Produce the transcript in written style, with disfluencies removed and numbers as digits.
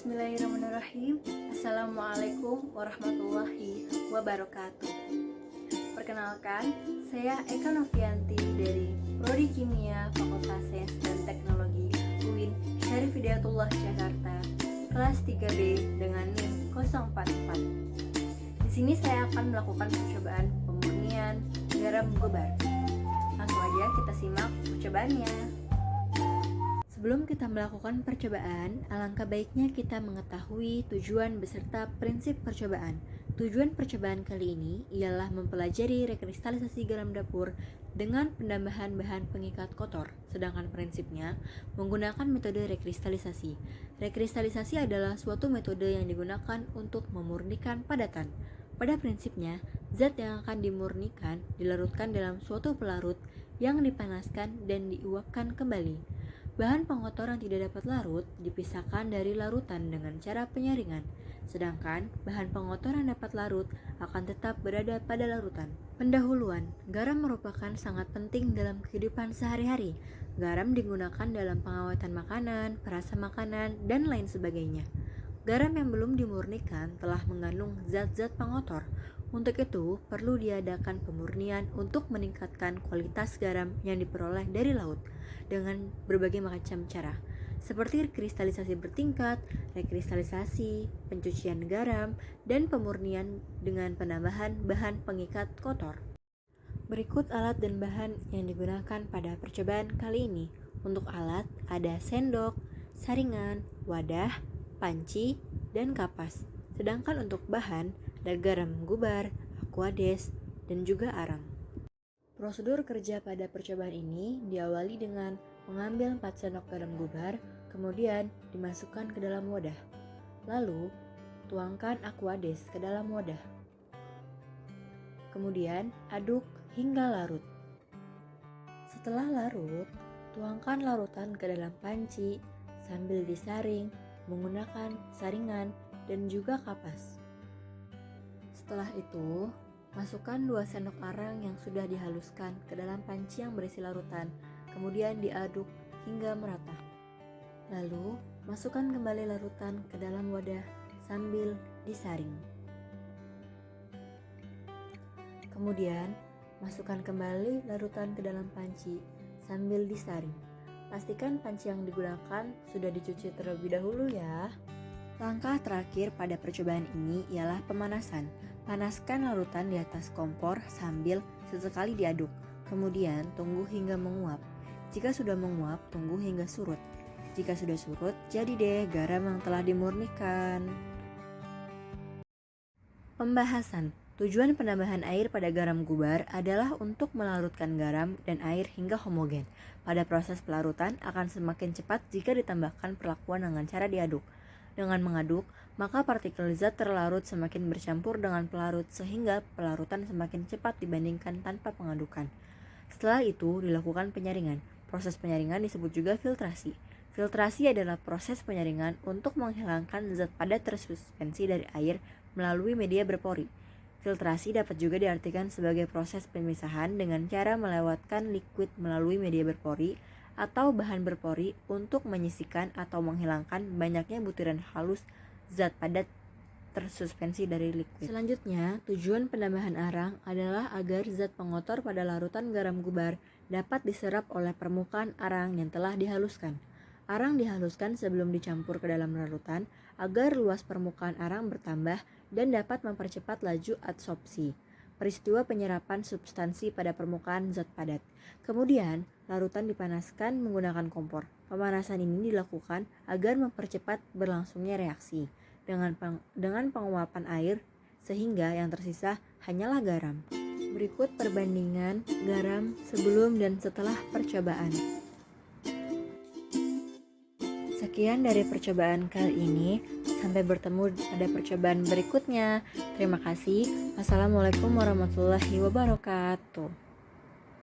Bismillahirrahmanirrahim. Assalamualaikum warahmatullahi wabarakatuh. Perkenalkan, saya Eka Novianti dari Prodi Kimia Fakultas Sains dan Teknologi UIN Syarif Hidayatullah Jakarta, kelas 3B dengan NIM 044. Di sini saya akan melakukan percobaan pemurnian garam gobar. Langsung aja kita simak percobaannya. Sebelum kita melakukan percobaan, alangkah baiknya kita mengetahui tujuan beserta prinsip percobaan. Tujuan percobaan kali ini ialah mempelajari rekristalisasi garam dapur dengan penambahan bahan pengikat kotor, sedangkan prinsipnya menggunakan metode rekristalisasi. Rekristalisasi adalah suatu metode yang digunakan untuk memurnikan padatan. Pada prinsipnya, zat yang akan dimurnikan dilarutkan dalam suatu pelarut yang dipanaskan dan diuapkan kembali. Bahan pengotor yang tidak dapat larut dipisahkan dari larutan dengan cara penyaringan, sedangkan bahan pengotor yang dapat larut akan tetap berada pada larutan. Pendahuluan, garam merupakan sangat penting dalam kehidupan sehari-hari. Garam digunakan dalam pengawetan makanan, perasa makanan, dan lain sebagainya. Garam yang belum dimurnikan telah mengandung zat-zat pengotor. Untuk itu, perlu diadakan pemurnian untuk meningkatkan kualitas garam yang diperoleh dari laut dengan berbagai macam cara, seperti kristalisasi bertingkat, rekristalisasi, pencucian garam, dan pemurnian dengan penambahan bahan pengikat kotor. Berikut alat dan bahan yang digunakan pada percobaan kali ini. Untuk alat ada sendok, saringan, wadah, panci, dan kapas. Sedangkan untuk bahan ada garam gobar, aquades, dan juga arang. Prosedur kerja pada percobaan ini diawali dengan mengambil 4 sendok garam gobar, kemudian dimasukkan ke dalam wadah. Lalu, tuangkan aquades ke dalam wadah. Kemudian, aduk hingga larut. Setelah larut, tuangkan larutan ke dalam panci sambil disaring menggunakan saringan dan juga kapas. Setelah itu, masukkan 2 sendok arang yang sudah dihaluskan ke dalam panci yang berisi larutan, kemudian diaduk hingga merata. Lalu, masukkan kembali larutan ke dalam wadah sambil disaring. Kemudian, masukkan kembali larutan ke dalam panci sambil disaring. Pastikan panci yang digunakan sudah dicuci terlebih dahulu ya. Langkah terakhir pada percobaan ini ialah pemanasan. Panaskan larutan di atas kompor sambil sesekali diaduk. Kemudian tunggu hingga menguap. Jika sudah menguap, tunggu hingga surut. Jika sudah surut, jadi deh garam yang telah dimurnikan. Pembahasan. Tujuan penambahan air pada garam gobar adalah untuk melarutkan garam dan air hingga homogen. Pada proses pelarutan akan semakin cepat jika ditambahkan perlakuan dengan cara diaduk. Dengan mengaduk, maka partikel zat terlarut semakin bercampur dengan pelarut sehingga pelarutan semakin cepat dibandingkan tanpa pengadukan. Setelah itu dilakukan penyaringan. Proses penyaringan disebut juga filtrasi. Filtrasi adalah proses penyaringan untuk menghilangkan zat padat tersuspensi dari air melalui media berpori. Filtrasi dapat juga diartikan sebagai proses pemisahan dengan cara melewatkan liquid melalui media berpori atau bahan berpori untuk menyisihkan atau menghilangkan banyaknya butiran halus zat padat tersuspensi dari liquid. Selanjutnya, tujuan penambahan arang adalah agar zat pengotor pada larutan garam gobar dapat diserap oleh permukaan arang yang telah dihaluskan. Arang dihaluskan sebelum dicampur ke dalam larutan agar luas permukaan arang bertambah dan dapat mempercepat laju adsorpsi. Peristiwa penyerapan substansi pada permukaan zat padat. Kemudian, larutan dipanaskan menggunakan kompor. Pemanasan ini dilakukan agar mempercepat berlangsungnya reaksi dengan penguapan air sehingga yang tersisa hanyalah garam. Berikut perbandingan garam sebelum dan setelah percobaan. Sekian dari percobaan kali ini. Sampai bertemu pada percobaan berikutnya. Terima kasih. Wassalamualaikum warahmatullahi wabarakatuh.